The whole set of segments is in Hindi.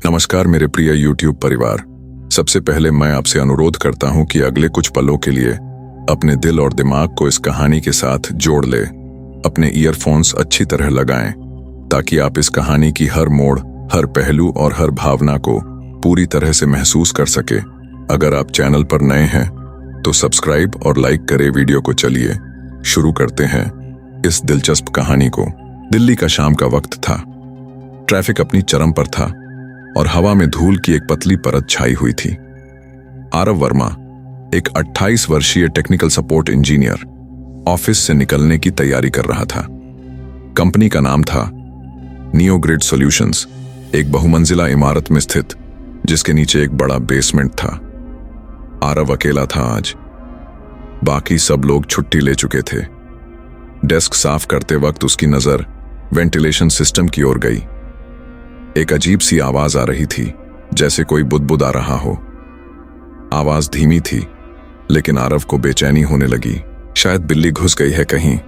नमस्कार मेरे प्रिय YouTube परिवार। सबसे पहले मैं आपसे अनुरोध करता हूं कि अगले कुछ पलों के लिए अपने दिल और दिमाग को इस कहानी के साथ जोड़ ले। अपने ईयरफोन्स अच्छी तरह लगाएं ताकि आप इस कहानी की हर मोड़, हर पहलू और हर भावना को पूरी तरह से महसूस कर सके। अगर आप चैनल पर नए हैं तो सब्सक्राइब और लाइक करें वीडियो को। चलिए शुरू करते हैं इस दिलचस्प कहानी को। दिल्ली का शाम का वक्त था। ट्रैफिक अपनी चरम पर था और हवा में धूल की एक पतली परत छाई हुई थी। आरव वर्मा, एक 28 वर्षीय टेक्निकल सपोर्ट इंजीनियर, ऑफिस से निकलने की तैयारी कर रहा था। कंपनी का नाम था नियो ग्रिड सॉल्यूशंस, एक बहुमंजिला इमारत में स्थित, जिसके नीचे एक बड़ा बेसमेंट था। आरव अकेला था आज। बाकी सब लोग छुट्टी ले चुके थे। डेस्क साफ करते वक्त उसकी नजर वेंटिलेशन सिस्टम की ओर गई। एक अजीब सी आवाज आ रही थी, जैसे कोई बुदबुदा रहा हो। आवाज धीमी थी, लेकिन आरव को बेचैनी होने लगी। शायद बिल्ली घुस गई है कहीं,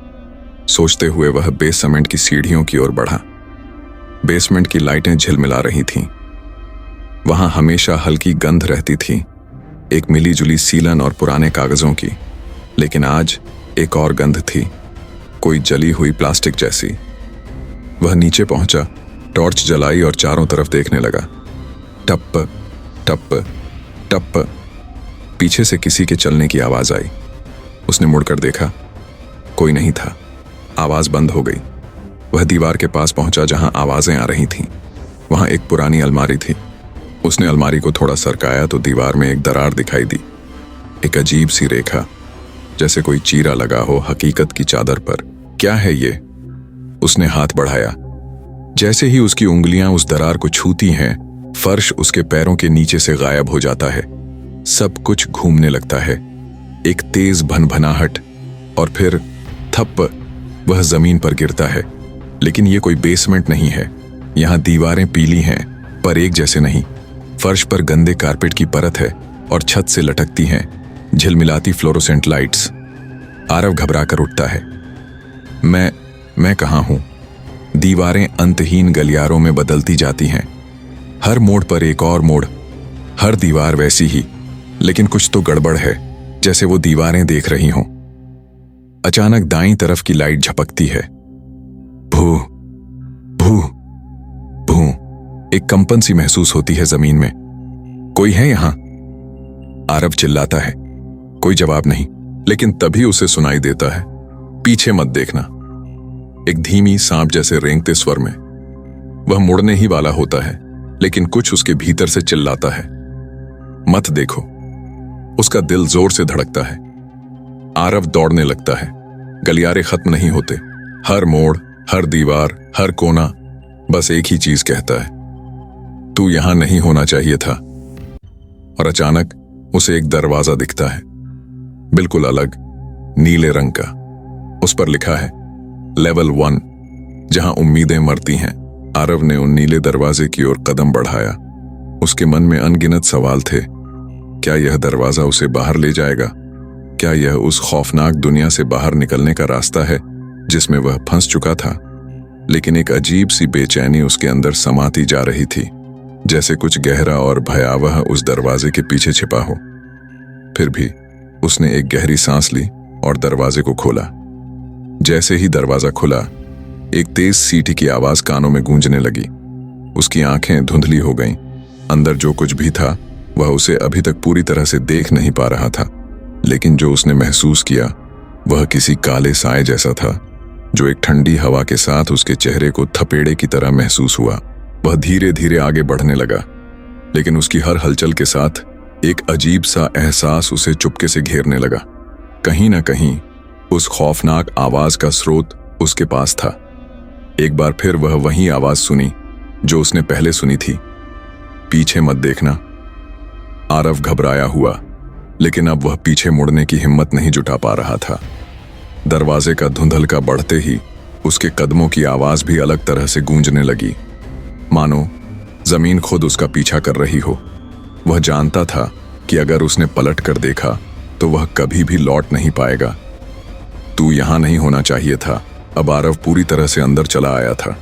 सोचते हुए वह बेसमेंट की सीढ़ियों की ओर बढ़ा। बेसमेंट की लाइटें झिलमिला रही थीं। वहां हमेशा हल्की गंध रहती थी, एक मिली-जुली सीलन और पुराने कागजों की। लेकिन आज एक और गंध थी, कोई जली हुई प्लास्टिक जैसी। वह नीचे पहुंचा, टॉर्च जलाई और चारों तरफ देखने लगा। टप टप टप, पीछे से किसी के चलने की आवाज आई। उसने मुड़कर देखा, कोई नहीं था। आवाज बंद हो गई। वह दीवार के पास पहुंचा जहां आवाजें आ रही थीं। वहां एक पुरानी अलमारी थी। उसने अलमारी को थोड़ा सरकाया तो दीवार में एक दरार दिखाई दी, एक अजीब सी रेखा, जैसे कोई चीरा लगा हो हकीकत की चादर पर। क्या है ये? उसने हाथ बढ़ाया। जैसे ही उसकी उंगलियां उस दरार को छूती हैं, फर्श उसके पैरों के नीचे से गायब हो जाता है। सब कुछ घूमने लगता है। एक तेज भनभनाहट और फिर थप, वह जमीन पर गिरता है। लेकिन ये कोई बेसमेंट नहीं है। यहां दीवारें पीली हैं, पर एक जैसे नहीं। फर्श पर गंदे कारपेट की परत है और छत से लटकती हैं झिलमिलाती फ्लोरोसेंट लाइट्स। आरव घबराकर उठता है। मैं कहां हूं? दीवारें अंतहीन गलियारों में बदलती जाती हैं। हर मोड़ पर एक और मोड़, हर दीवार वैसी ही, लेकिन कुछ तो गड़बड़ है, जैसे वो दीवारें देख रही हों। अचानक दाईं तरफ की लाइट झपकती है। भू भू भू, एक कंपन सी महसूस होती है जमीन में। कोई है यहां? आरव चिल्लाता है। कोई जवाब नहीं, लेकिन तभी उसे सुनाई देता है, पीछे मत देखना। एक धीमी सांप जैसे रेंगते स्वर में। वह मुड़ने ही वाला होता है, लेकिन कुछ उसके भीतर से चिल्लाता है, मत देखो। उसका दिल जोर से धड़कता है। आरव दौड़ने लगता है। गलियारे खत्म नहीं होते। हर मोड़, हर दीवार, हर कोना बस एक ही चीज कहता है, तू यहां नहीं होना चाहिए था। और अचानक उसे एक दरवाजा दिखता है, बिल्कुल अलग, नीले रंग का। उस पर लिखा है लेवल 1, जहां उम्मीदें मरती हैं। आरव ने उन नीले दरवाजे की ओर कदम बढ़ाया। उसके मन में अनगिनत सवाल थे। क्या यह दरवाजा उसे बाहर ले जाएगा? क्या यह उस खौफनाक दुनिया से बाहर निकलने का रास्ता है जिसमें वह फंस चुका था? लेकिन एक अजीब सी बेचैनी उसके अंदर समाती जा रही थी, जैसे कुछ गहरा और भयावह उस दरवाजे के पीछे छिपा हो। फिर भी उसने एक गहरी सांस ली और दरवाजे को खोला। जैसे ही दरवाजा खुला, एक तेज सीटी की आवाज कानों में गूंजने लगी। उसकी आंखें धुंधली हो गईं। अंदर जो कुछ भी था वह उसे अभी तक पूरी तरह से देख नहीं पा रहा था, लेकिन जो उसने महसूस किया वह किसी काले साए जैसा था, जो एक ठंडी हवा के साथ उसके चेहरे को थपेड़े की तरह महसूस हुआ। वह धीरे धीरे आगे बढ़ने लगा, लेकिन उसकी हर हलचल के साथ एक अजीब सा एहसास उसे चुपके से घेरने लगा। कहीं ना कहीं उस खौफनाक आवाज का स्रोत उसके पास था। एक बार फिर वह वही आवाज सुनी जो उसने पहले सुनी थी, पीछे मत देखना। आरव घबराया हुआ, लेकिन अब वह पीछे मुड़ने की हिम्मत नहीं जुटा पा रहा था। दरवाजे का धुंधलका बढ़ते ही उसके कदमों की आवाज भी अलग तरह से गूंजने लगी, मानो जमीन खुद उसका पीछा कर रही हो। वह जानता था कि अगर उसने पलट कर देखा तो वह कभी भी लौट नहीं पाएगा। तू यहां नहीं होना चाहिए था। अब आरव पूरी तरह से अंदर चला आया था,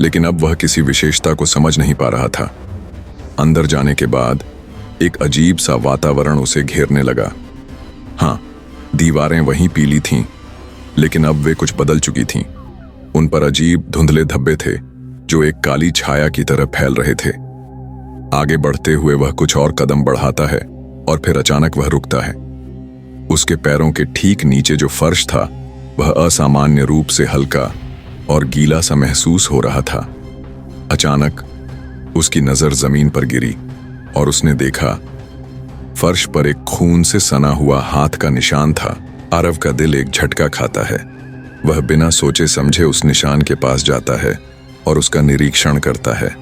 लेकिन अब वह किसी विशेषता को समझ नहीं पा रहा था। अंदर जाने के बाद एक अजीब सा वातावरण उसे घेरने लगा। हाँ, दीवारें वहीं पीली थीं, लेकिन अब वे कुछ बदल चुकी थीं। उन पर अजीब धुंधले धब्बे थे जो एक काली छाया की तरह फैल रहे थे। आगे बढ़ते हुए वह कुछ और कदम बढ़ाता है और फिर अचानक वह रुकता है। उसके पैरों के ठीक नीचे जो फर्श था वह असामान्य रूप से हल्का और गीला सा महसूस हो रहा था। अचानक उसकी नजर जमीन पर गिरी और उसने देखा फर्श पर एक खून से सना हुआ हाथ का निशान था। आरव का दिल एक झटका खाता है। वह बिना सोचे समझे उस निशान के पास जाता है और उसका निरीक्षण करता है।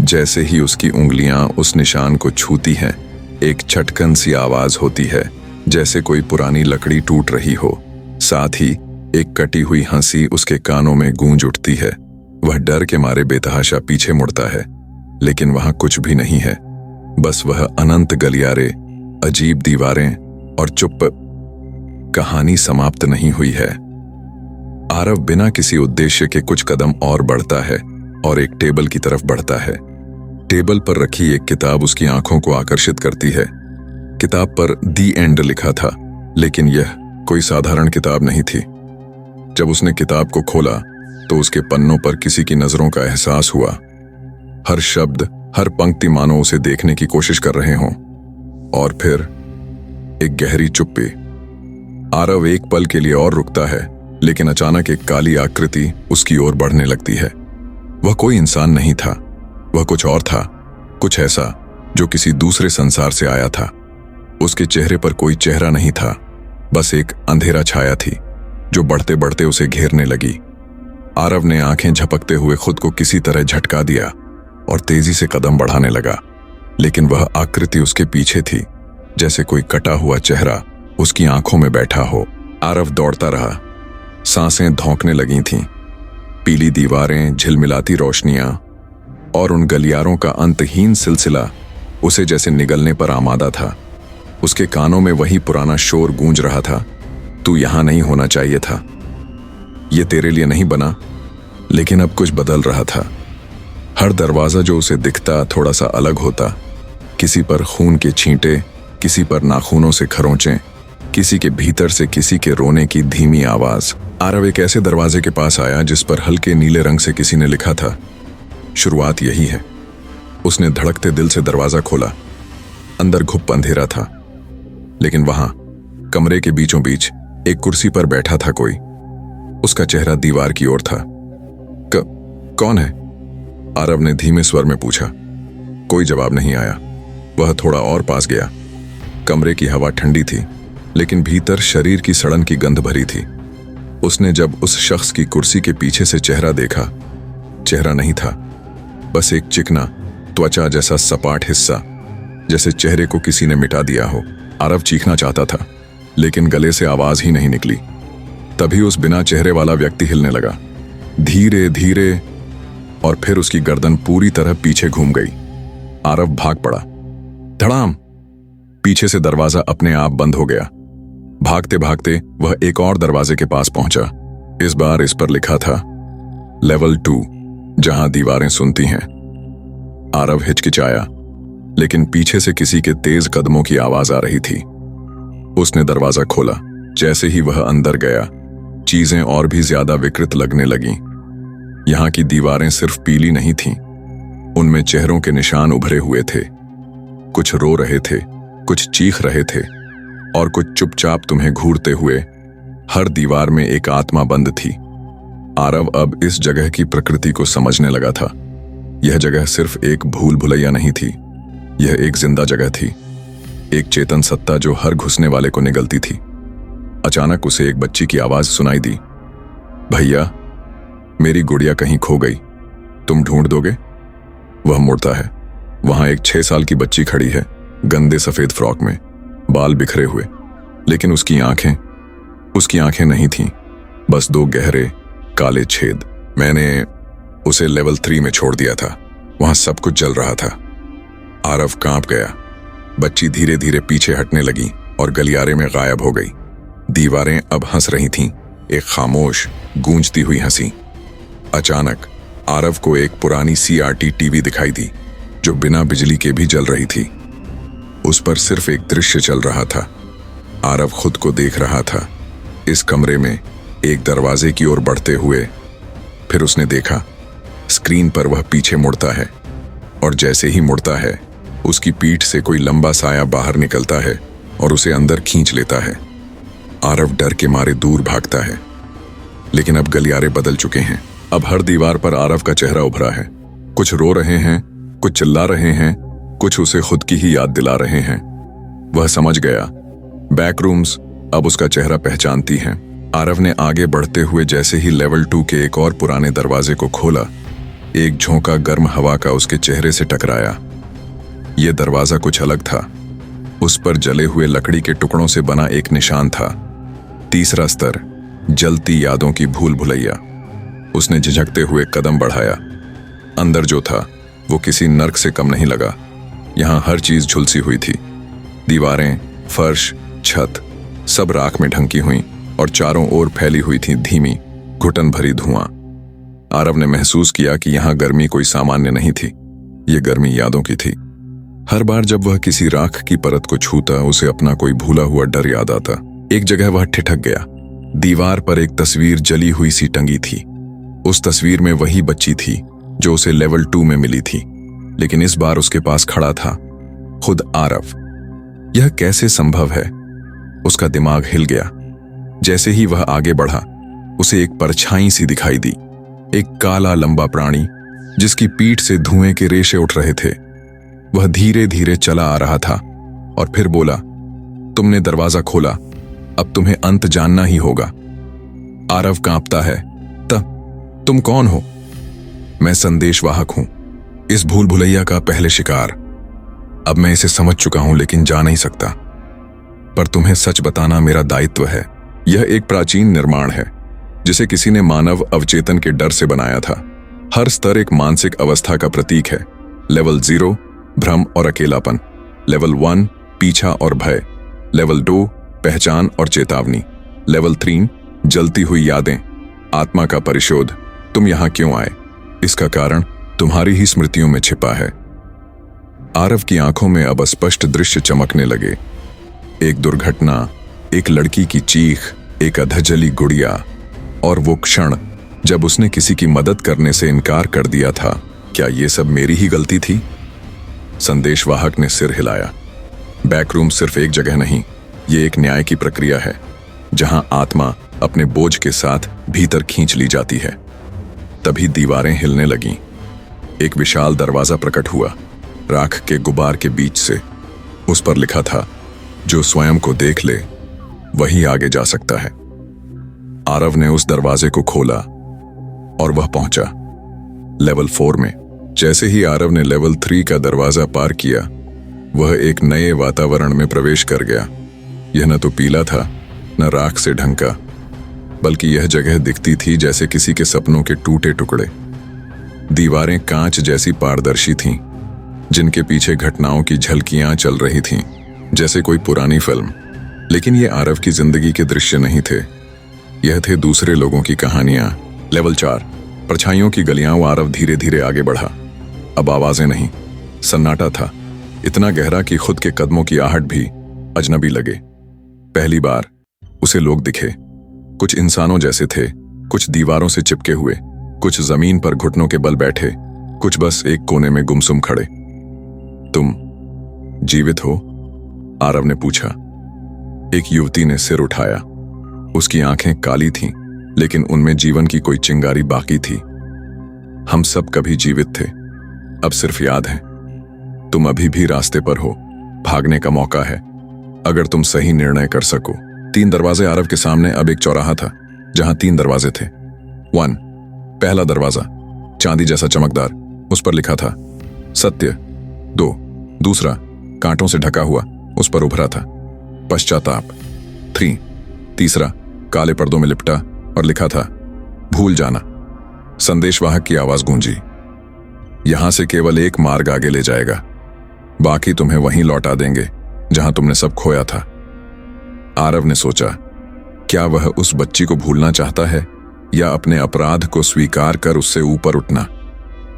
जैसे ही उसकी उंगलियां उस निशान को छूती हैं, एक छटकन सी आवाज होती है, जैसे कोई पुरानी लकड़ी टूट रही हो। साथ ही एक कटी हुई हंसी उसके कानों में गूंज उठती है। वह डर के मारे बेतहाशा पीछे मुड़ता है, लेकिन वहां कुछ भी नहीं है। बस वह अनंत गलियारे, अजीब दीवारें और चुप। कहानी समाप्त नहीं हुई है। आरव बिना किसी उद्देश्य के कुछ कदम और बढ़ता है और एक टेबल की तरफ बढ़ता है। टेबल पर रखी एक किताब उसकी आंखों को आकर्षित करती है। किताब पर दी एंड लिखा था, लेकिन यह कोई साधारण किताब नहीं थी। जब उसने किताब को खोला तो उसके पन्नों पर किसी की नजरों का एहसास हुआ। हर शब्द, हर पंक्ति मानो उसे देखने की कोशिश कर रहे हों। और फिर एक गहरी चुप्पी। आरव एक पल के लिए और रुकता है, लेकिन अचानक एक काली आकृति उसकी ओर बढ़ने लगती है। वह कोई इंसान नहीं था, वह कुछ और था, कुछ ऐसा जो किसी दूसरे संसार से आया था। उसके चेहरे पर कोई चेहरा नहीं था, बस एक अंधेरा छाया थी जो बढ़ते बढ़ते उसे घेरने लगी। आरव ने आंखें झपकते हुए खुद को किसी तरह झटका दिया और तेजी से कदम बढ़ाने लगा, लेकिन वह आकृति उसके पीछे थी, जैसे कोई कटा हुआ चेहरा उसकी आंखों में बैठा हो। आरव दौड़ता रहा, सांसें धौंकने लगी थीं। पीली दीवारें, झिलमिलाती रोशनियां और उन गलियारों का अंतहीन सिलसिला उसे जैसे निगलने पर आमादा था। उसके कानों में वही पुराना शोर गूंज रहा था, तू यहां नहीं होना चाहिए था, ये तेरे लिए नहीं बना। लेकिन अब कुछ बदल रहा था। हर दरवाजा जो उसे दिखता थोड़ा सा अलग होता। किसी पर खून के छींटे, किसी पर नाखूनों से खरोंचें, किसी के भीतर से किसी के रोने की धीमी आवाज। आरव एक ऐसे दरवाजे के पास आया जिस पर हल्के नीले रंग से किसी ने लिखा था, शुरुआत यही है। उसने धड़कते दिल से दरवाजा खोला। अंदर घुप अंधेरा था, लेकिन वहां कमरे के बीचों बीच एक कुर्सी पर बैठा था कोई। उसका चेहरा दीवार की ओर था। कौन है? आरव ने धीमे स्वर में पूछा। कोई जवाब नहीं आया। वह थोड़ा और पास गया। कमरे की हवा ठंडी थी, लेकिन भीतर शरीर की सड़न की गंध भरी थी। उसने जब उस शख्स की कुर्सी के पीछे से चेहरा देखा, चेहरा नहीं था, बस एक चिकना त्वचा जैसा सपाट हिस्सा, जैसे चेहरे को किसी ने मिटा दिया हो। आरव चीखना चाहता था, लेकिन गले से आवाज ही नहीं निकली। तभी उस बिना चेहरे वाला व्यक्ति हिलने लगा, धीरे धीरे, और फिर उसकी गर्दन पूरी तरह पीछे घूम गई। आरव भाग पड़ा। धड़ाम! पीछे से दरवाजा अपने आप बंद हो गया। भागते भागते वह एक और दरवाजे के पास पहुंचा। इस बार इस पर लिखा था, लेवल 2, जहां दीवारें सुनती हैं। आरव हिचकिचाया, लेकिन पीछे से किसी के तेज कदमों की आवाज आ रही थी। उसने दरवाजा खोला। जैसे ही वह अंदर गया, चीजें और भी ज्यादा विकृत लगने लगीं। यहां की दीवारें सिर्फ पीली नहीं थीं, उनमें चेहरों के निशान उभरे हुए थे। कुछ रो रहे थे, कुछ चीख रहे थे, और कुछ चुपचाप तुम्हें घूरते हुए। हर दीवार में एक आत्मा बंद थी। आरव अब इस जगह की प्रकृति को समझने लगा था। यह जगह सिर्फ एक भूल भुलैया नहीं थी, यह एक जिंदा जगह थी, एक चेतन सत्ता जो हर घुसने वाले को निगलती थी। अचानक उसे एक बच्ची की आवाज सुनाई दी, भैया, मेरी गुड़िया कहीं खो गई, तुम ढूंढ दोगे? वह मुड़ता है। वहां एक 6 साल की बच्ची खड़ी है, गंदे सफेद फ्रॉक में, बाल बिखरे हुए, लेकिन उसकी आंखें नहीं थीं, बस 2 गहरे काले छेद। मैंने उसे लेवल 3 में छोड़ दिया था, वहां सब कुछ जल रहा था। आरव कांप गया। बच्ची धीरे धीरे पीछे हटने लगी और गलियारे में गायब हो गई। दीवारें अब हंस रही थीं, एक खामोश गूंजती हुई हंसी। अचानक आरव को एक पुरानी CRT टीवी दिखाई दी। जो बिना बिजली के भी जल रही थी। उस पर सिर्फ एक दृश्य चल रहा था। आरव खुद को देख रहा था इस कमरे में एक दरवाजे की ओर बढ़ते हुए। फिर उसने देखा स्क्रीन पर वह पीछे मुड़ता है और जैसे ही मुड़ता है उसकी पीठ से कोई लंबा साया बाहर निकलता है और उसे अंदर खींच लेता है। आरव डर के मारे दूर भागता है, लेकिन अब गलियारे बदल चुके हैं। अब हर दीवार पर आरव का चेहरा उभरा है। कुछ रो रहे हैं, कुछ चिल्ला रहे हैं, कुछ उसे खुद की ही याद दिला रहे हैं। वह समझ गया, बैक रूम्स अब उसका चेहरा पहचानती हैं। आरव ने आगे बढ़ते हुए जैसे ही लेवल 2 के एक और पुराने दरवाजे को खोला, एक झोंका गर्म हवा का उसके चेहरे से टकराया। यह दरवाजा कुछ अलग था। उस पर जले हुए लकड़ी के टुकड़ों से बना एक निशान था। तीसरा स्तर, जलती यादों की भूल भुलैया। उसने झिझकते हुए कदम बढ़ाया। अंदर जो था वो किसी नर्क से कम नहीं लगा। यहां हर चीज झुलसी हुई थी। दीवारें, फर्श, छत सब राख में ढंकी हुई और चारों ओर फैली हुई थी धीमी, घुटन भरी धुआं। आरव ने महसूस किया कि यहां गर्मी कोई सामान्य नहीं थी। ये गर्मी यादों की थी। हर बार जब वह किसी राख की परत को छूता, उसे अपना कोई भूला हुआ डर याद आता। एक जगह वह ठिठक गया। दीवार पर एक तस्वीर जली हुई सी टंगी थी। उस तस्वीर में वही बच्ची थी जो उसे लेवल 2 में मिली थी, लेकिन इस बार उसके पास खड़ा था खुद आरव। यह कैसे संभव है? उसका दिमाग हिल गया। जैसे ही वह आगे बढ़ा, उसे एक परछाई सी दिखाई दी। एक काला लंबा प्राणी जिसकी पीठ से धुएं के रेशे उठ रहे थे। वह धीरे धीरे चला आ रहा था और फिर बोला, तुमने दरवाजा खोला, अब तुम्हें अंत जानना ही होगा। आरव कांपता है। तुम कौन हो? मैं संदेशवाहक हूं, इस भूल भुलैया का पहले शिकार। अब मैं इसे समझ चुका हूं, लेकिन जा नहीं सकता। पर तुम्हें सच बताना मेरा दायित्व है। यह एक प्राचीन निर्माण है जिसे किसी ने मानव अवचेतन के डर से बनाया था। हर स्तर एक मानसिक अवस्था का प्रतीक है। लेवल 0 भ्रम और अकेलापन, लेवल 1 पीछा और भय, लेवल 2 पहचान और चेतावनी, लेवल 3 जलती हुई यादें, आत्मा का परिशोध। तुम यहां क्यों आए? इसका कारण तुम्हारी ही स्मृतियों में छिपा है। आरव की आंखों में अब स्पष्ट दृश्य चमकने लगे। एक दुर्घटना, एक लड़की की चीख, एक अधजली गुड़िया, और वो क्षण जब उसने किसी की मदद करने से इनकार कर दिया था। क्या ये सब मेरी ही गलती थी? संदेशवाहक ने सिर हिलाया। बैकरूम सिर्फ एक जगह नहीं, ये एक न्याय की प्रक्रिया है, जहां आत्मा अपने बोझ के साथ भीतर खींच ली जाती है। तभी दीवारें हिलने लगीं। एक विशाल दरवाजा प्रकट हुआ, राख के गुबार के बीच से। उस पर लिखा था, जो स्वयं को देख ले वही आगे जा सकता है। आरव ने उस दरवाजे को खोला और वह पहुंचा लेवल 4 में। जैसे ही आरव ने लेवल 3 का दरवाजा पार किया, वह एक नए वातावरण में प्रवेश कर गया। यह न तो पीला था, न राख से ढंका, बल्कि यह जगह दिखती थी जैसे किसी के सपनों के टूटे टुकड़े। दीवारें कांच जैसी पारदर्शी थीं, जिनके पीछे घटनाओं की झलकियां चल रही थीं, जैसे कोई पुरानी फिल्म। लेकिन ये आरव की जिंदगी के दृश्य नहीं थे, यह थे दूसरे लोगों की कहानियां। लेवल 4 परछाइयों की गलियां। आरव धीरे धीरे आगे बढ़ा। अब आवाजें नहीं, सन्नाटा था, इतना गहरा कि खुद के कदमों की आहट भी अजनबी लगे। पहली बार उसे लोग दिखे, कुछ इंसानों जैसे थे, कुछ दीवारों से चिपके हुए, कुछ जमीन पर घुटनों के बल बैठे, कुछ बस एक कोने में गुमसुम खड़े। तुम जीवित हो? आरव ने पूछा। एक युवती ने सिर उठाया। उसकी आंखें काली थीं, लेकिन उनमें जीवन की कोई चिंगारी बाकी थी। हम सब कभी जीवित थे, अब सिर्फ याद है। तुम अभी भी रास्ते पर हो, भागने का मौका है, अगर तुम सही निर्णय कर सको। 3 दरवाजे। आरव के सामने अब एक चौराहा था जहां 3 दरवाजे थे। 1 पहला दरवाजा, चांदी जैसा चमकदार, उस पर लिखा था सत्य। 2 दूसरा, कांटों से ढका हुआ, उस पर उभरा था पश्चाताप। 3 तीसरा, काले पर्दों में लिपटा और लिखा था भूल जाना। संदेशवाहक की आवाज गूंजी, यहां से केवल एक मार्ग आगे ले जाएगा, बाकी तुम्हें वहीं लौटा देंगे जहां तुमने सब खोया था। आरव ने सोचा, क्या वह उस बच्ची को भूलना चाहता है या अपने अपराध को स्वीकार कर उससे ऊपर उठना?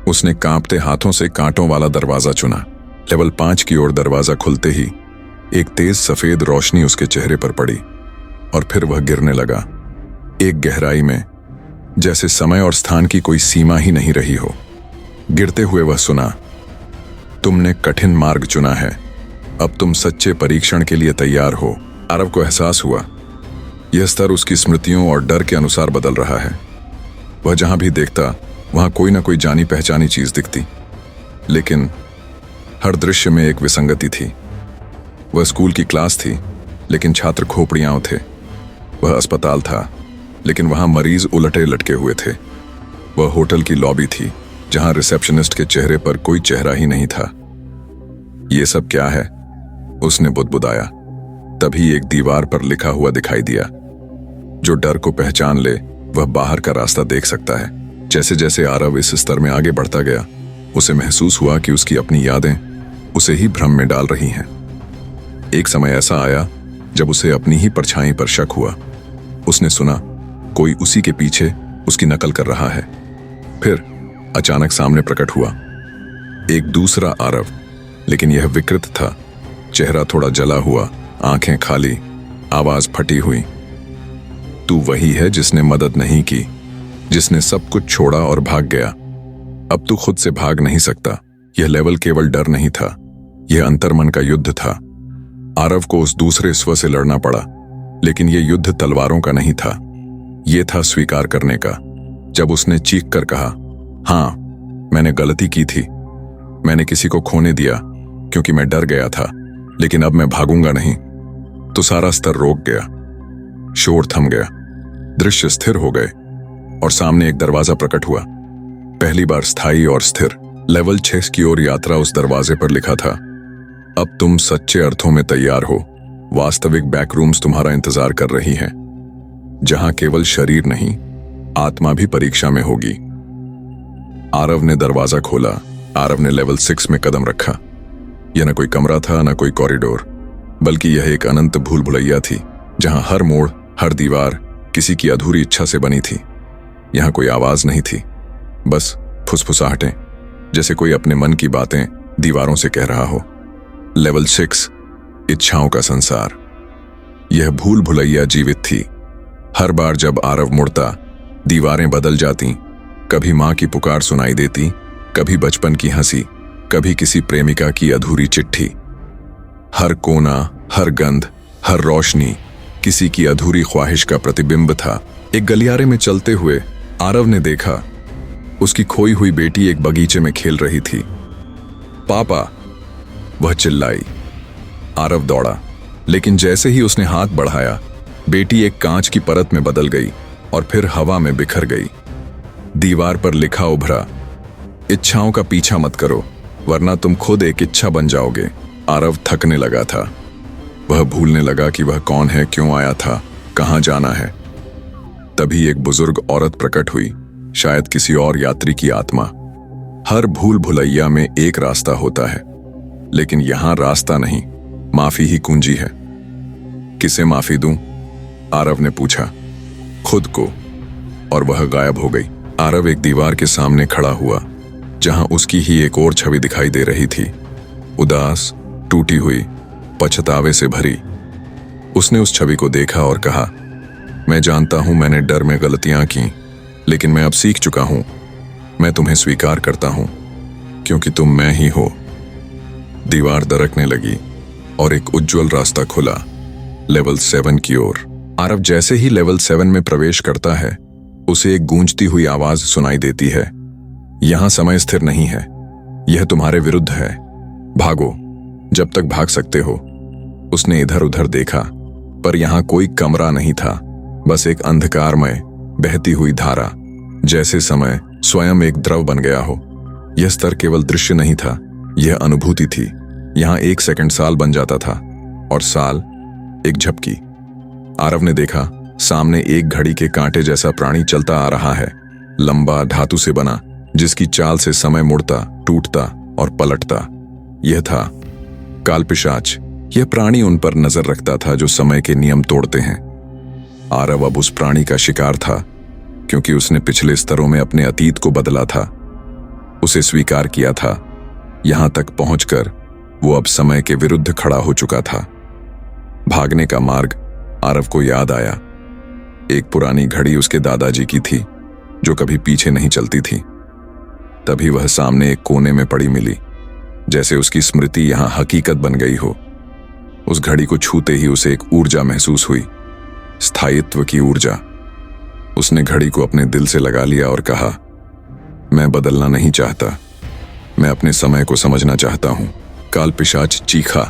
उसने कांपते हाथों से कांटों वाला दरवाजा चुना। लेवल 5 की ओर दरवाजा खुलते ही एक तेज सफेद रोशनी उसके चेहरे पर पड़ी और फिर वह गिरने लगा, एक गहराई में जैसे समय और स्थान की कोई सीमा ही नहीं रही हो। गिरते हुए वह सुना, तुमने कठिन मार्ग चुना है, अब तुम सच्चे परीक्षण के लिए तैयार हो। आरव को एहसास हुआ यह स्तर उसकी स्मृतियों और डर के अनुसार बदल रहा है। वह जहां भी देखता वहां कोई ना कोई जानी पहचानी चीज दिखती, लेकिन हर दृश्य में एक विसंगति थी। वह स्कूल की क्लास थी, लेकिन छात्र खोपड़ियां थे। वह अस्पताल था, लेकिन वहां मरीज उलटे लटके हुए थे। वह होटल की लॉबी थी, जहां रिसेप्शनिस्ट के चेहरे पर कोई चेहरा ही नहीं था। ये सब क्या है? उसने बुदबुदाया। तभी एक दीवार पर लिखा हुआ दिखाई दिया, जो डर को पहचान ले वह बाहर का रास्ता देख सकता है। जैसे जैसे आरव इस स्तर में आगे बढ़ता गया, उसे महसूस हुआ कि उसकी अपनी यादें उसे ही भ्रम में डाल रही हैं। एक समय ऐसा आया जब उसे अपनी ही परछाई पर शक हुआ। उसने सुना कोई उसी के पीछे उसकी नकल कर रहा है। फिर अचानक सामने प्रकट हुआ एक दूसरा आरव, लेकिन यह विकृत था। चेहरा थोड़ा जला हुआ, आंखें खाली, आवाज फटी हुई। तू वही है जिसने मदद नहीं की, जिसने सब कुछ छोड़ा और भाग गया। अब तू खुद से भाग नहीं सकता। यह लेवल केवल डर नहीं था, यह अंतर्मन का युद्ध था। आरव को उस दूसरे स्व से लड़ना पड़ा, लेकिन यह युद्ध तलवारों का नहीं था, यह था स्वीकार करने का। जब उसने चीख कर कहा, हाँ, मैंने गलती की थी, मैंने किसी को खोने दिया क्योंकि मैं डर गया था, लेकिन अब मैं भागूंगा नहीं, तो सारा स्तर रोक गया। शोर थम गया, दृश्य स्थिर हो गए और सामने एक दरवाजा प्रकट हुआ। पहली बार स्थायी और स्थिर। लेवल 6 की ओर यात्रा उस दरवाजे पर लिखा था, अब तुम सच्चे अर्थों में तैयार हो। वास्तविक बैकरूम्स तुम्हारा इंतजार कर रही हैं, जहां केवल शरीर नहीं, आत्मा भी परीक्षा में होगी। आरव ने दरवाजा खोला। आरव ने लेवल 6 में कदम रखा। यह न कोई कमरा था, न कोई कॉरिडोर, बल्कि यह एक अनंत भूल भुलैया थी, जहां हर मोड़, हर दीवार किसी की अधूरी इच्छा से बनी थी। यहां कोई आवाज नहीं थी, बस फुसफुसाहटें, जैसे कोई अपने मन की बातें दीवारों से कह रहा हो। लेवल 6, इच्छाओं का संसार। यह भूल भुलैया जीवित थी। हर बार जब आरव मुड़ता, दीवारें बदल जाती। कभी मां की पुकार सुनाई देती, कभी बचपन की हंसी, कभी किसी प्रेमिका की अधूरी चिट्ठी। हर कोना, हर गंध, हर रोशनी किसी की अधूरी ख्वाहिश का प्रतिबिंब था। एक गलियारे में चलते हुए आरव ने देखा, उसकी खोई हुई बेटी एक बगीचे में खेल रही थी। पापा, वह चिल्लाई। आरव दौड़ा, लेकिन जैसे ही उसने हाथ बढ़ाया, बेटी एक कांच की परत में बदल गई और फिर हवा में बिखर गई। दीवार पर लिखा उभरा, इच्छाओं का पीछा मत करो, वरना तुम खुद एक इच्छा बन जाओगे। आरव थकने लगा था। वह भूलने लगा कि वह कौन है, क्यों आया था, कहां जाना है। तभी एक बुजुर्ग औरत प्रकट हुई, शायद किसी और यात्री की आत्मा। हर भूल भुलैया में एक रास्ता होता है, लेकिन यहां रास्ता नहीं, माफी ही कुंजी है। किसे माफी दूं? आरव ने पूछा। खुद को। और वह गायब हो गई। आरव एक दीवार के सामने खड़ा हुआ, जहां उसकी ही एक और छवि दिखाई दे रही थी, उदास, टूटी हुई, पछतावे से भरी। उसने उस छवि को देखा और कहा, मैं जानता हूं मैंने डर में गलतियां की, लेकिन मैं अब सीख चुका हूं। मैं तुम्हें स्वीकार करता हूं, क्योंकि तुम मैं ही हो। दीवार दरकने लगी और एक उज्जवल रास्ता खुला, लेवल 7 की ओर। आरव जैसे ही लेवल 7 में प्रवेश करता है, उसे एक गूंजती हुई आवाज सुनाई देती है, यहां समय स्थिर नहीं है, यह तुम्हारे विरुद्ध है, भागो जब तक भाग सकते हो। उसने इधर उधर देखा, पर यहां कोई कमरा नहीं था, बस एक अंधकारमय बहती हुई धारा, जैसे समय स्वयं एक द्रव बन गया हो। यह स्तर केवल दृश्य नहीं था, यह अनुभूति थी। यहां 1 सेकंड साल बन जाता था और साल एक झपकी। आरव ने देखा, सामने एक घड़ी के कांटे जैसा प्राणी चलता आ रहा है, लंबा, धातु से बना, जिसकी चाल से समय मुड़ता, टूटता और पलटता। यह था कालपिशाच। यह प्राणी उन पर नजर रखता था जो समय के नियम तोड़ते हैं। आरव अब उस प्राणी का शिकार था, क्योंकि उसने पिछले स्तरों में अपने अतीत को बदला था। उसे स्वीकार किया था। यहां तक पहुंचकर वो अब समय के विरुद्ध खड़ा हो चुका था। भागने का मार्ग आरव को याद आया। एक पुरानी घड़ी उसके दादाजी की थी जो कभी पीछे नहीं चलती थी। तभी वह सामने एक कोने में पड़ी मिली, जैसे उसकी स्मृति यहां हकीकत बन गई हो। उस घड़ी को छूते ही उसे एक ऊर्जा महसूस हुई, स्थायित्व की ऊर्जा। उसने घड़ी को अपने दिल से लगा लिया और कहा, मैं बदलना नहीं चाहता, मैं अपने समय को समझना चाहता हूं। काल पिशाच चीखा,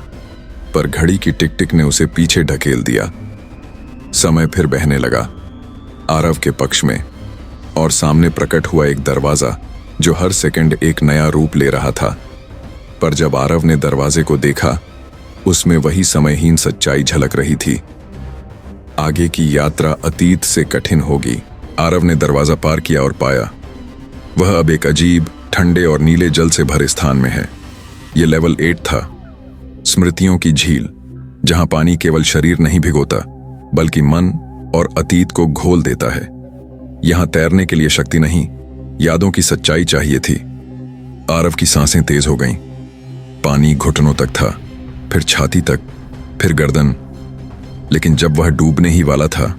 पर घड़ी की टिक टिक ने उसे पीछे ढकेल दिया। समय फिर बहने लगा आरव के पक्ष में, और सामने प्रकट हुआ एक दरवाजा जो हर सेकंड एक नया रूप ले रहा था। पर जब आरव ने दरवाजे को देखा, उसमें वही समयहीन सच्चाई झलक रही थी। आगे की यात्रा अतीत से कठिन होगी। आरव ने दरवाजा पार किया और पाया वह अब एक अजीब, ठंडे और नीले जल से भरे स्थान में है। यह लेवल 8 था, स्मृतियों की झील, जहां पानी केवल शरीर नहीं भिगोता बल्कि मन और अतीत को घोल देता है। यहां तैरने के लिए शक्ति नहीं, यादों की सच्चाई चाहिए थी। आरव की सांसें तेज हो गईं। पानी घुटनों तक था, फिर छाती तक, फिर गर्दन। लेकिन जब वह डूबने ही वाला था,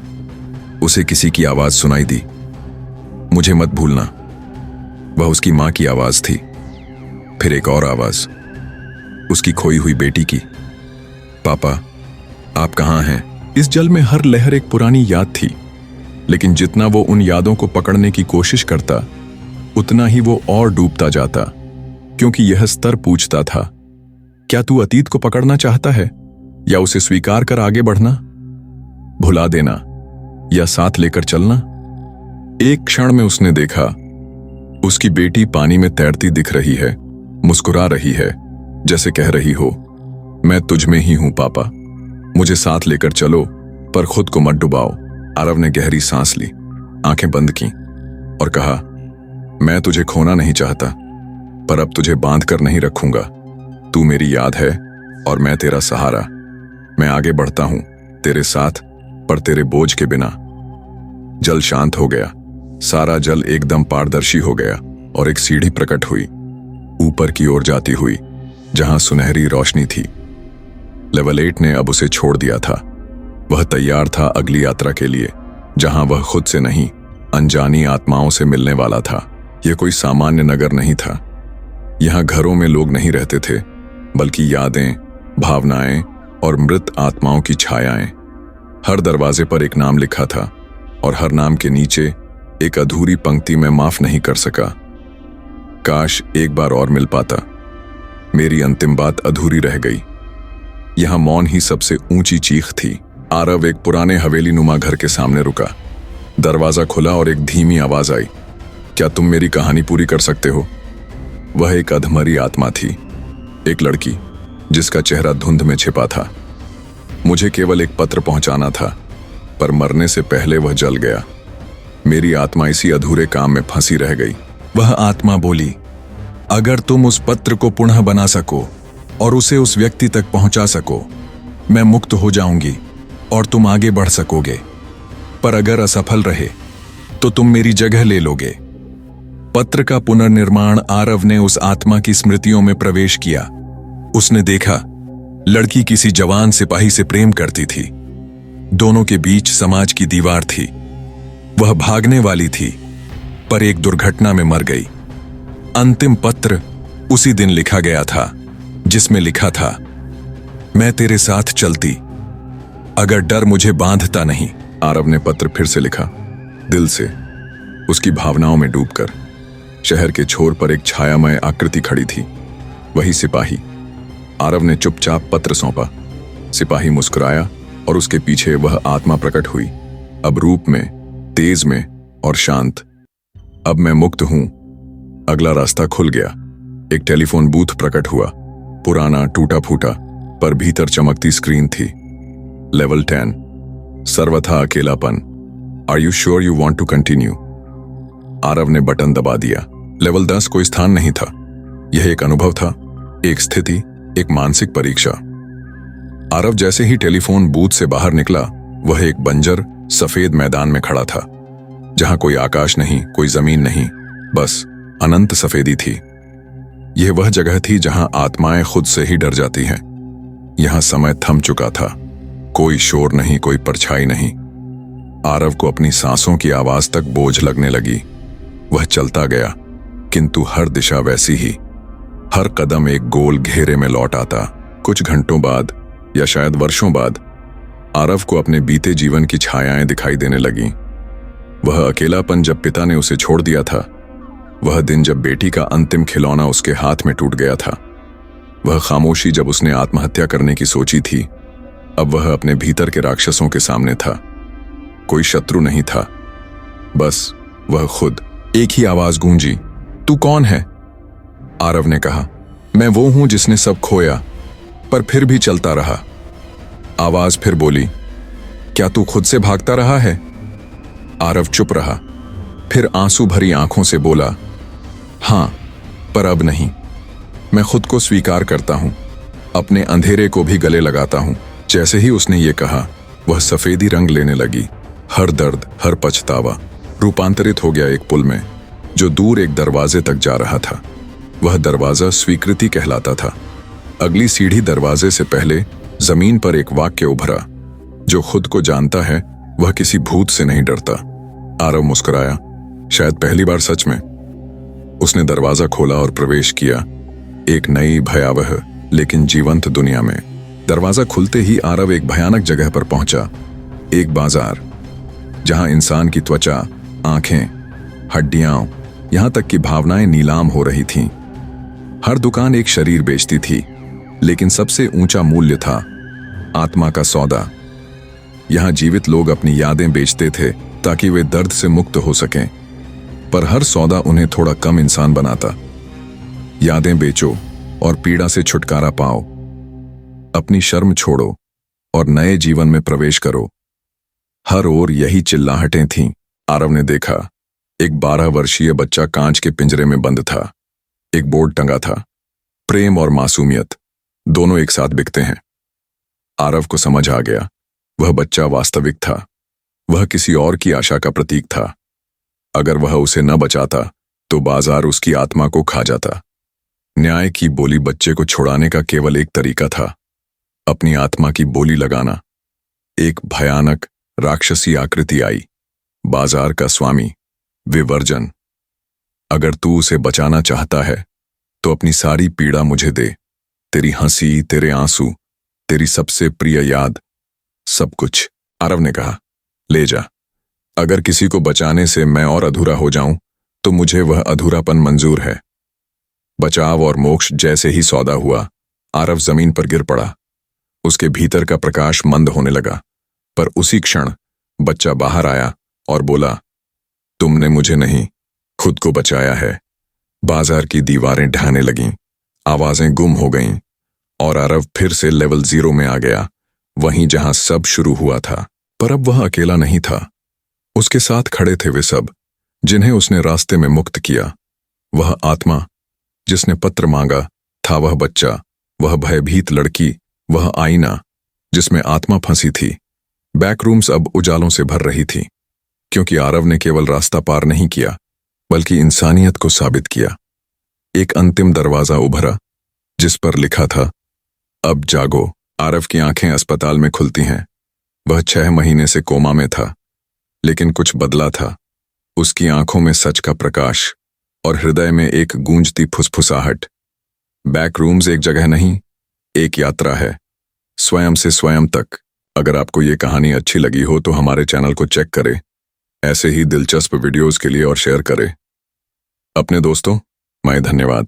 उसे किसी की आवाज सुनाई दी, मुझे मत भूलना। वह उसकी मां की आवाज थी। फिर एक और आवाज, उसकी खोई हुई बेटी की, पापा आप कहां हैं? इस जल में हर लहर एक पुरानी याद थी, लेकिन जितना वो उन यादों को पकड़ने की कोशिश करता, उतना ही वो और डूबता जाता, क्योंकि यह स्तर पूछता था, क्या तू अतीत को पकड़ना चाहता है या उसे स्वीकार कर आगे बढ़ना, भुला देना या साथ लेकर चलना? एक क्षण में उसने देखा, उसकी बेटी पानी में तैरती दिख रही है, मुस्कुरा रही है, जैसे कह रही हो, मैं तुझ में ही हूं पापा, मुझे साथ लेकर चलो, पर खुद को मत डुबाओ। आरव ने गहरी सांस ली, आंखें बंद की और कहा, मैं तुझे खोना नहीं चाहता, पर अब तुझे बांध कर नहीं रखूंगा। तू मेरी याद है और मैं तेरा सहारा। मैं आगे बढ़ता हूं तेरे साथ, पर तेरे बोझ के बिना। जल शांत हो गया। सारा जल एकदम पारदर्शी हो गया और एक सीढ़ी प्रकट हुई, ऊपर की ओर जाती हुई, जहां सुनहरी रोशनी थी। लेवल 8 ने अब उसे छोड़ दिया था। वह तैयार था अगली यात्रा के लिए, जहां वह खुद से नहीं, अनजानी आत्माओं से मिलने वाला था। यह कोई सामान्य नगर नहीं था। यहां घरों में लोग नहीं रहते थे, बल्कि यादें, भावनाएं और मृत आत्माओं की छायाएं। हर दरवाजे पर एक नाम लिखा था और हर नाम के नीचे एक अधूरी पंक्ति में माफ नहीं कर सका। काश एक बार और मिल पाता। मेरी अंतिम बात अधूरी रह गई। यहां मौन ही सबसे ऊंची चीख थी। आरव एक पुराने हवेली नुमा घर के सामने रुका। दरवाजा खुला और एक धीमी आवाज आई, क्या तुम मेरी कहानी पूरी कर सकते हो? वह एक अधमरी आत्मा थी, एक लड़की जिसका चेहरा धुंध में छिपा था। मुझे केवल एक पत्र पहुंचाना था, पर मरने से पहले वह जल गया। मेरी आत्मा इसी अधूरे काम में फंसी रह गई। वह आत्मा बोली, अगर तुम उस पत्र को पुनः बना सको और उसे उस व्यक्ति तक पहुंचा सको, मैं मुक्त हो जाऊंगी और तुम आगे बढ़ सकोगे। पर अगर असफल रहे तो तुम मेरी जगह ले लोगे। पत्र का पुनर्निर्माण आरव ने उस आत्मा की स्मृतियों में प्रवेश किया। उसने देखा, लड़की किसी जवान सिपाही से प्रेम करती थी। दोनों के बीच समाज की दीवार थी। वह भागने वाली थी, पर एक दुर्घटना में मर गई। अंतिम पत्र उसी दिन लिखा गया था, जिसमें लिखा था, मैं तेरे साथ चलती अगर डर मुझे बांधता नहीं। आरव ने पत्र फिर से लिखा, दिल से, उसकी भावनाओं में डूबकर। शहर के छोर पर एक छायामय आकृति खड़ी थी, वही सिपाही। आरव ने चुपचाप पत्र सौंपा। सिपाही मुस्कुराया और उसके पीछे वह आत्मा प्रकट हुई, अब रूप में, तेज में और शांत। अब मैं मुक्त हूं। अगला रास्ता खुल गया। एक टेलीफोन बूथ प्रकट हुआ, पुराना, टूटा फूटा, पर भीतर चमकती स्क्रीन थी। लेवल 10, सर्वथा अकेलापन। Are you sure you want to continue? Aarav ने बटन दबा दिया। लेवल 10 कोई स्थान नहीं था, यह एक अनुभव था, एक स्थिति, एक मानसिक परीक्षा। आरव जैसे ही टेलीफोन बूथ से बाहर निकला, वह एक बंजर सफेद मैदान में खड़ा था, जहां कोई आकाश नहीं, कोई जमीन नहीं, बस अनंत सफेदी थी। यह वह जगह थी जहां आत्माएं खुद से ही डर जाती हैं। यहां समय थम चुका था, कोई शोर नहीं, कोई परछाई नहीं। आरव को अपनी सांसों की आवाज तक बोझ लगने लगी। वह चलता गया, किंतु हर दिशा वैसी ही। हर कदम एक गोल घेरे में लौट आता। कुछ घंटों बाद या शायद वर्षों बाद आरव को अपने बीते जीवन की छायाएं दिखाई देने लगीं। वह अकेलापन जब पिता ने उसे छोड़ दिया था, वह दिन जब बेटी का अंतिम खिलौना उसके हाथ में टूट गया था, वह खामोशी जब उसने आत्महत्या करने की सोची थी। अब वह अपने भीतर के राक्षसों के सामने था। कोई शत्रु नहीं था, बस वह खुद। एक ही आवाज गूंजी, तू कौन है? आरव ने कहा, मैं वो हूं जिसने सब खोया पर फिर भी चलता रहा। आवाज फिर बोली, क्या तू खुद से भागता रहा है? आरव चुप रहा, फिर आंसू भरी आंखों से बोला, हां, पर अब नहीं। मैं खुद को स्वीकार करता हूं, अपने अंधेरे को भी गले लगाता हूं। जैसे ही उसने ये कहा, वह सफेदी रंग लेने लगी। हर दर्द, हर पछतावा रूपांतरित हो गया एक पुल में, जो दूर एक दरवाजे तक जा रहा था। वह दरवाजा स्वीकृति कहलाता था। अगली सीढ़ी दरवाजे से पहले जमीन पर एक वाक्य उभरा, जो खुद को जानता है वह किसी भूत से नहीं डरता। आरव मुस्कुराया, शायद पहली बार सच में। उसने दरवाजा खोला और प्रवेश किया, एक नई, भयावह लेकिन जीवंत दुनिया में। दरवाजा खुलते ही आरव एक भयानक जगह पर पहुंचा, एक बाजार, जहां इंसान की त्वचा, आंखें, हड्डियां, यहां तक कि भावनाएं नीलाम हो रही थीं। हर दुकान एक शरीर बेचती थी, लेकिन सबसे ऊंचा मूल्य था आत्मा का सौदा। यहां जीवित लोग अपनी यादें बेचते थे ताकि वे दर्द से मुक्त हो सकें, पर हर सौदा उन्हें थोड़ा कम इंसान बनाता। यादें बेचो और पीड़ा से छुटकारा पाओ। अपनी शर्म छोड़ो और नए जीवन में प्रवेश करो। हर ओर यही चिल्लाहटें थीं। आरव ने देखा, एक 12 वर्षीय बच्चा कांच के पिंजरे में बंद था। एक बोर्ड टंगा था, प्रेम और मासूमियत दोनों एक साथ बिकते हैं। आरव को समझ आ गया, वह बच्चा वास्तविक था। वह किसी और की आशा का प्रतीक था। अगर वह उसे न बचाता तो बाजार उसकी आत्मा को खा जाता। न्याय की बोली बच्चे को छुड़ाने का केवल एक तरीका था, अपनी आत्मा की बोली लगाना। एक भयानक राक्षसी आकृति आई, बाजार का स्वामी, विवर्जन। अगर तू उसे बचाना चाहता है तो अपनी सारी पीड़ा मुझे दे, तेरी हंसी, तेरे आंसू, तेरी सबसे प्रिय याद, सब कुछ। आरव ने कहा, ले जा। अगर किसी को बचाने से मैं और अधूरा हो जाऊं तो मुझे वह अधूरापन मंजूर है। बचाव और मोक्ष जैसे ही सौदा हुआ, आरव जमीन पर गिर पड़ा। उसके भीतर का प्रकाश मंद होने लगा, पर उसी क्षण बच्चा बाहर आया और बोला, तुमने मुझे नहीं, खुद को बचाया है। बाजार की दीवारें ढहने लगीं, आवाजें गुम हो गईं और आरव फिर से लेवल 0 में आ गया, वहीं जहां सब शुरू हुआ था। पर अब वह अकेला नहीं था। उसके साथ खड़े थे वे सब जिन्हें उसने रास्ते में मुक्त किया। वह आत्मा जिसने पत्र मांगा था, वह बच्चा, वह भयभीत लड़की, वह आईना जिसमें आत्मा फंसी थी। बैकरूम्स अब उजालों से भर रही थी, क्योंकि आरव ने केवल रास्ता पार नहीं किया बल्कि इंसानियत को साबित किया। एक अंतिम दरवाजा उभरा जिस पर लिखा था, अब जागो। आरव की आंखें अस्पताल में खुलती हैं। वह 6 महीने से कोमा में था, लेकिन कुछ बदला था। उसकी आंखों में सच का प्रकाश और हृदय में एक गूंजती फुसफुसाहट। बैकरूम्स एक जगह नहीं, एक यात्रा है, स्वयं से स्वयं तक। अगर आपको ये कहानी अच्छी लगी हो तो हमारे चैनल को चेक करें, ऐसे ही दिलचस्प वीडियोस के लिए, और शेयर करें अपने दोस्तों। मैं धन्यवाद।